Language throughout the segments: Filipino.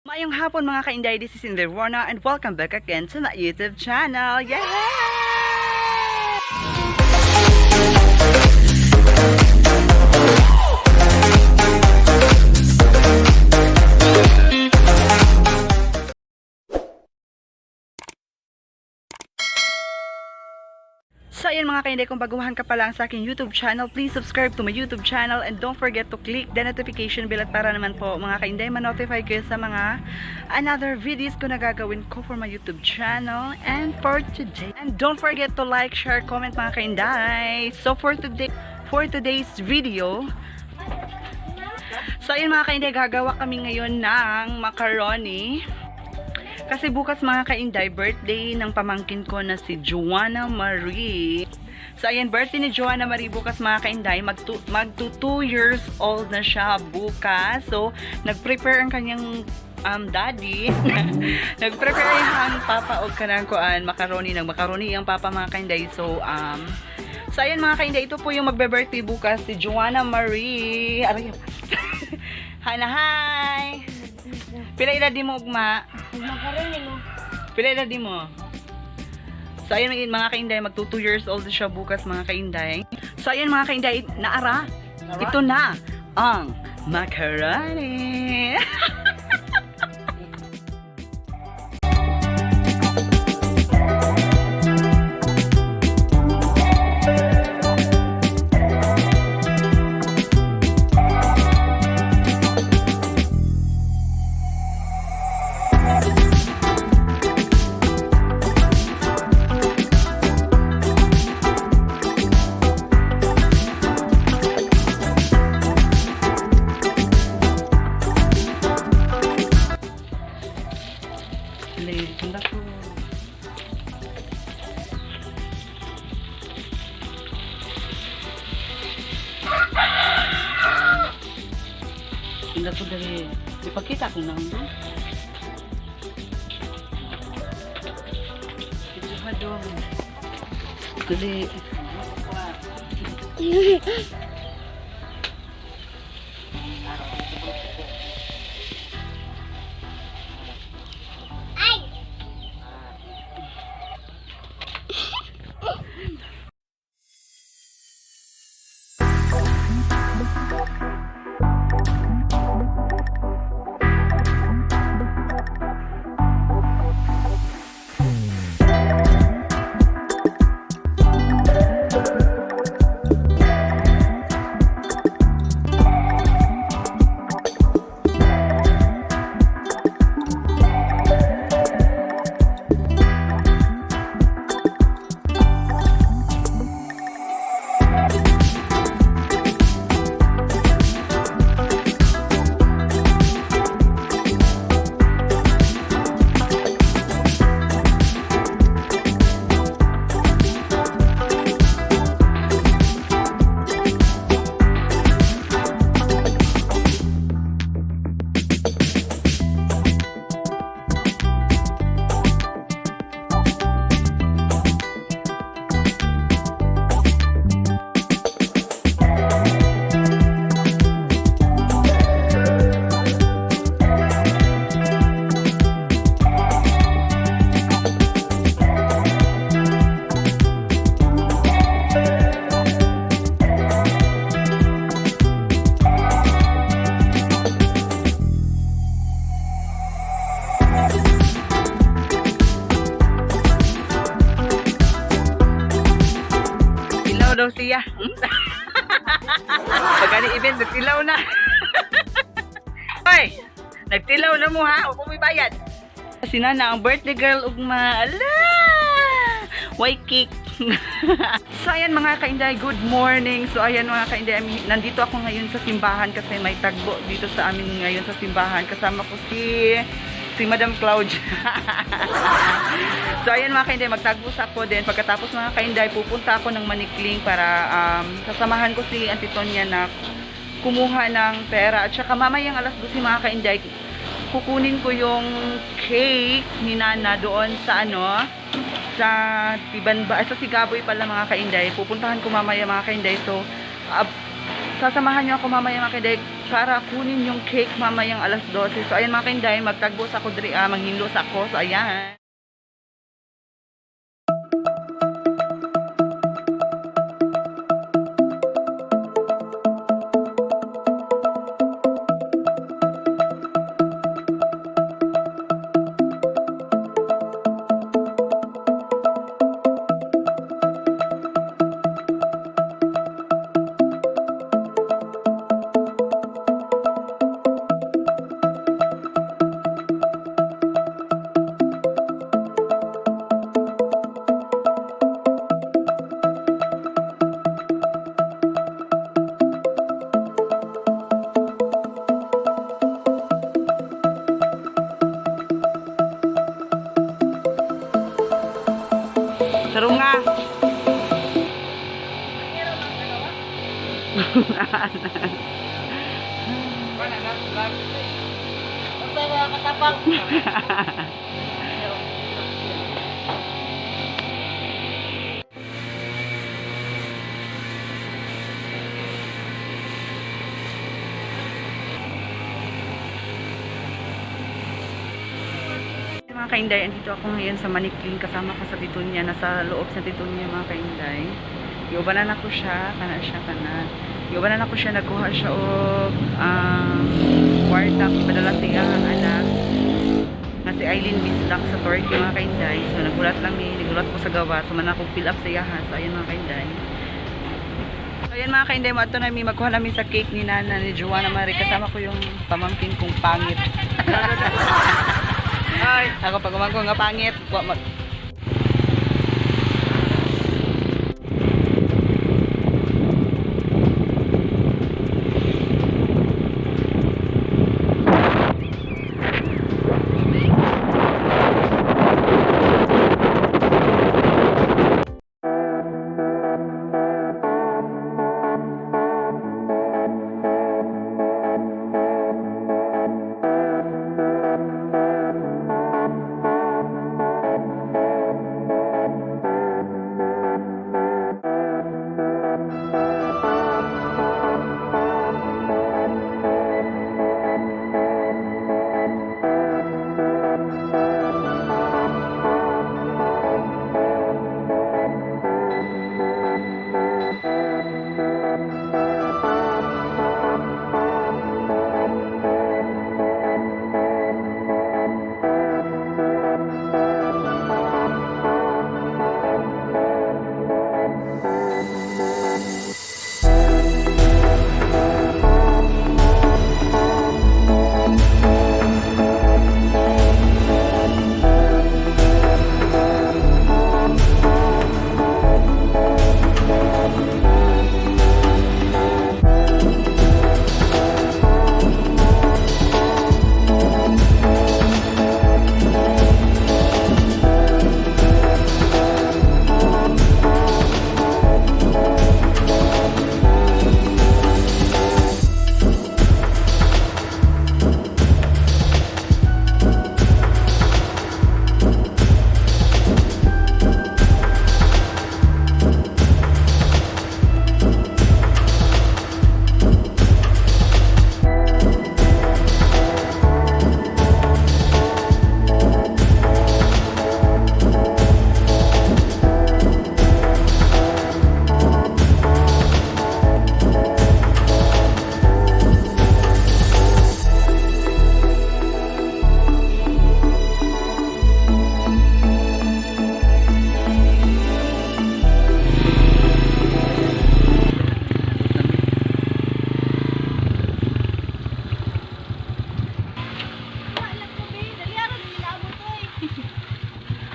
Mayong hapon mga ka-Inday, this is Inday Rhona and welcome back again to my YouTube channel. Yeah! So ayan mga ka-Inday, kung baguhan ka pa lang sa aking YouTube channel, please subscribe to my YouTube channel and don't forget to click the notification bell at para naman po mga ka-Inday ma-notify kayo sa mga another videos ko na gagawin ko for my YouTube channel and for today. And don't forget to like, share, comment mga ka-Inday. So for today's video, so ayan mga ka-Inday, gagawa kami ngayon ng macaroni. Kasi bukas mga ka-Inday, birthday ng pamangkin ko na si JOANA Marie. So ayan, birthday ni JOANA Marie bukas mga ka-Inday. Magto 2 years old na siya bukas. So nag-prepare ang kanyang daddy. Nag-prepare ang papa og kanang kuan macaroni ang papa mga ka-Inday. So ayan mga ka-Inday, ito po yung magbe-birthday bukas si JOANA Marie. Aray. Hana, hi. Pila edad di mo ugma? Macaroni mo. Pila edad di mo? So ayan mga ka-Inday, magto 2 years old siya bukas mga ka-Inday. So ayan mga ka-Inday, naara. Ito na ang macaroni. Hindi ko dali. Ipakita ko na doon. Ito doon. Dali. Daw siya. Pagani event, nagtilaw na. Hoy, nagtilaw na mo ha. O kung may bayad. Si Nana, ang birthday girl ugma. Ala! White cake. So ayan mga ka-Inday, good morning. So ayan mga ka-Inday, nandito ako ngayon sa simbahan kasi may tagbo dito sa amin ngayon sa simbahan. Kasama ko si Madam Claudia. So ayan mga ka-Inday, magtagbos ako din. Pagkatapos mga ka-Inday, pupunta ako ng Manikling para sasamahan ko si Auntie Tonya na kumuha ng pera. At saka mamayang alas 12 mga ka-Inday, kukunin ko yung cake ni Nana doon sa sa Tibanba, sa Sigaboy pala mga ka-Inday. Pupuntahan ko mamaya mga ka-Inday. So sasamahan niyo ako mamaya mga ka-Inday. para kunin yung cake mamayang alas 12. So ayan mga kainday, magtagbos ako diri, manghinlos ako. So ayan. Sarong nga. Mga kainday, andito ako ngayon sa Manikling, kasama ko sa titunya, nasa loob sa titunya mga kainday. Iubanan ako siya, iubanan ako siya, nagkuha siya og kwarta, padala siya ang anak nga si Eileen Bislak sa Turkey mga kainday. So nagulat ko sa gawa, so man ako fill up sa iyaha. So ayan mga kainday. So ayan mga kainday, mo ato na mi magkuha namin sa cake ni Nana ni JOANA Marie, kasama ko yung pamangkin kong pangit. Ay, ako pag umangko nga pangit,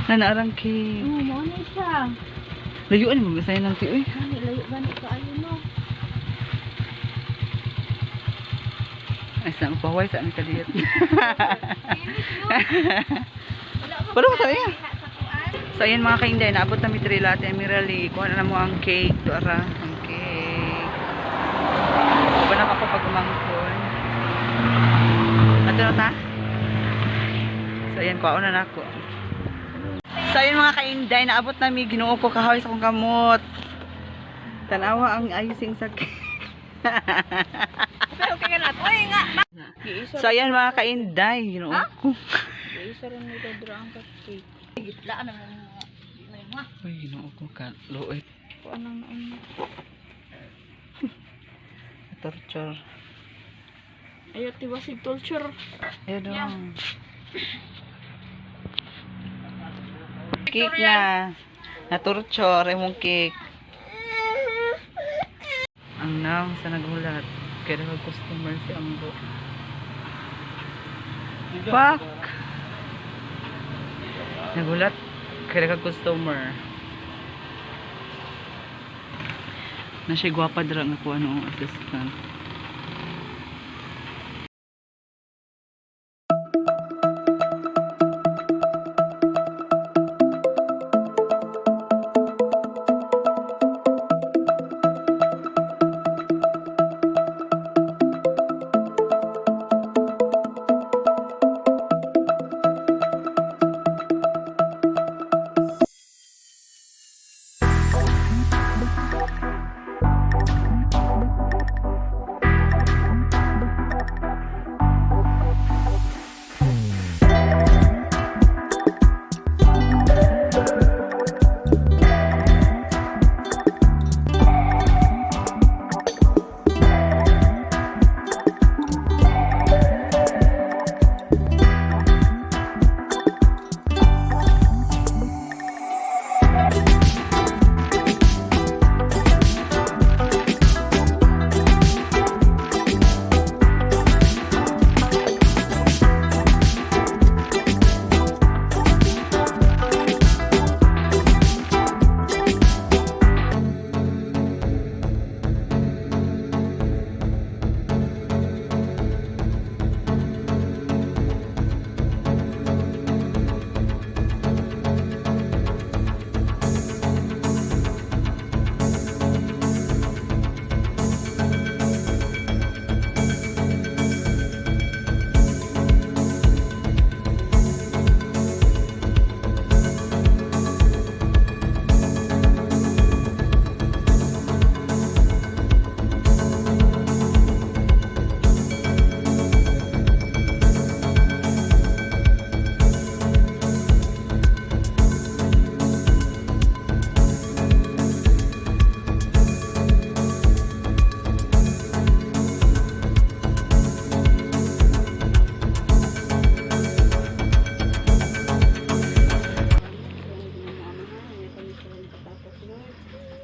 Nanaarang cake. Oo, mo na siya. Layuan mo bisaya ng ti oy. Ay, layo ba ni kaayo no? Ay sa paway sa ka diyet. Wala ba? Wala ko sa iya. Sa kuan. So ayan mga kainday, naabot na mitri latte Mirali. Kuha na mo ang cake, tuara, ang cake. Ba na ako pag umangkon. Ato na ta? So ayan, kuha na nako. So ayun mga kainday, naabot na mi, ginuo ko kahoy sa kong kamot. Tanawa ang icing sa cake. Pero kaya natin. Uy nga. So ayan mga kainday, Isa rin mo dadraang ka cake. Gitlaan naman mga. Uy, ginoo ko ka luoy. Kuan nang naon. Torture. Ayo tiwasig torture. Ayun. Cake na. Na-torture imong cake. Ang nang sa naghulat. Kaya nag-customer si Ambo. Fuck! Nagulat. Kaya nag-customer. Na siya gwapa dira nga ko ano assistant.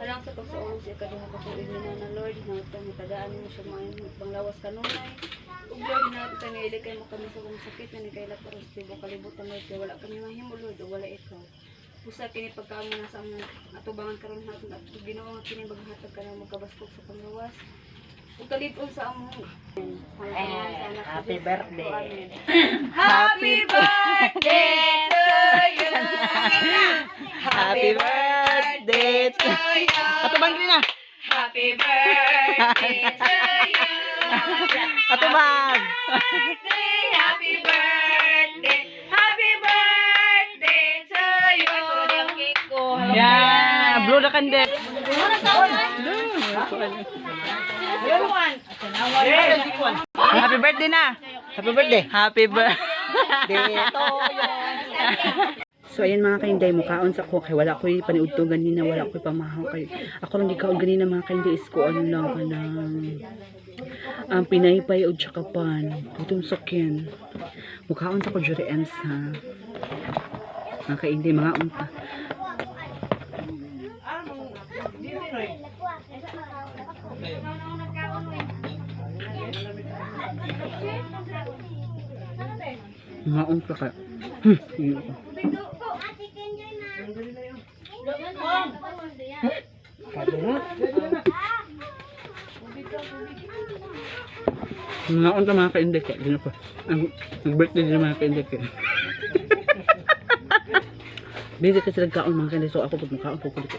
Alang sa pagsuon siya kadung patuloy niya na Lord, hangtod ni kadaan mo siya mga panglawas kanunay. Ug Lord na tangi kay mo kami sa kong sakit na ni kay laparos tibo kalibutan Lord kay wala kami mahimo Lord o wala ikaw. Usa kini pagkaamo na sa among atubangan karon naton at Ginoo nga kini maghatag kana magkabaskog sa panglawas. Ug kalipon sa among Happy birthday. Happy birthday to you. Happy birthday to you. Atubang din na. Happy birthday to you. Atubang. Happy birthday. Happy birthday to you. Yeah, blow the candle. Happy birthday na. Happy birthday. Happy birthday to you. So ayan mga kainday, mukhaon sa ko kay wala ko'y paniudto ganina, wala ko'y pamahaw kay ako lang gikaon ganina mga kainday is ko ano lang kanang ang pinaypay o tsakapan putong sakyan mukhaon sa ko jure ends ha mga kainday mga unta mga unta ka mga unta mga kainday ka din pa ang birthday din mga kainday ka hindi kasi nagkaon mga kainday so ako pag mukhaon po ko dito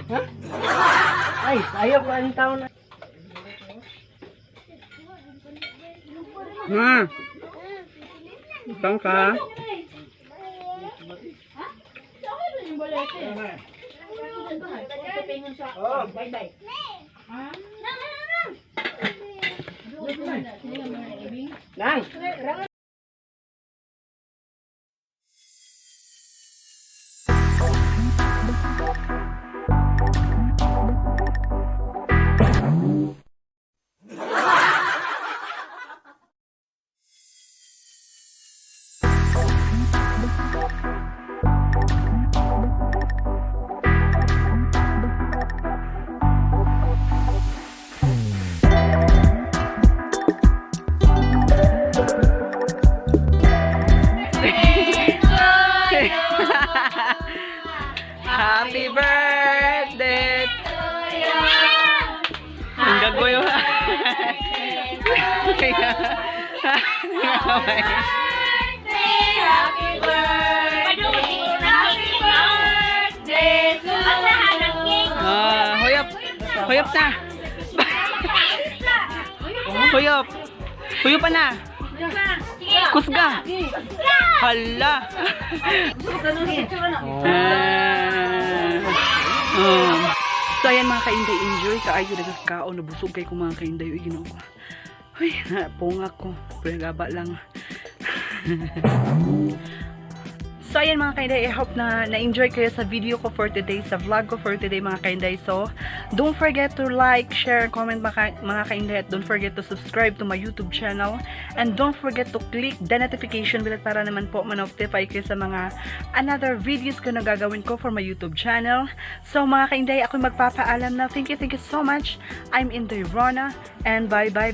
Ha? Ay, ayaw ko ang taon na. Saan ka? Oh, bye-bye. Nang! Happy birthday to you. Ang gagoy mo. Huyop. Huyop na. Huyop. Huyop pa na. Kusga. Hala. So ayan mga kainday, enjoy kaayo nagkakaon, nabusog kay ko mga kainday. Uy, ginoo ko. Uy, napungak ko. Pinagaba lang. So ayan mga kainday, I hope na na-enjoy kayo sa video ko for today, sa vlog ko for today mga kainday. So don't forget to like, share, comment mga kainday, at don't forget to subscribe to my YouTube channel, and don't forget to click the notification bell para naman po ma-notify kayo sa mga another videos ko na gagawin ko for my YouTube channel. So mga kainday, ako magpapaalam na. Thank you so much. I'm Inday Rhona, and bye. Bye.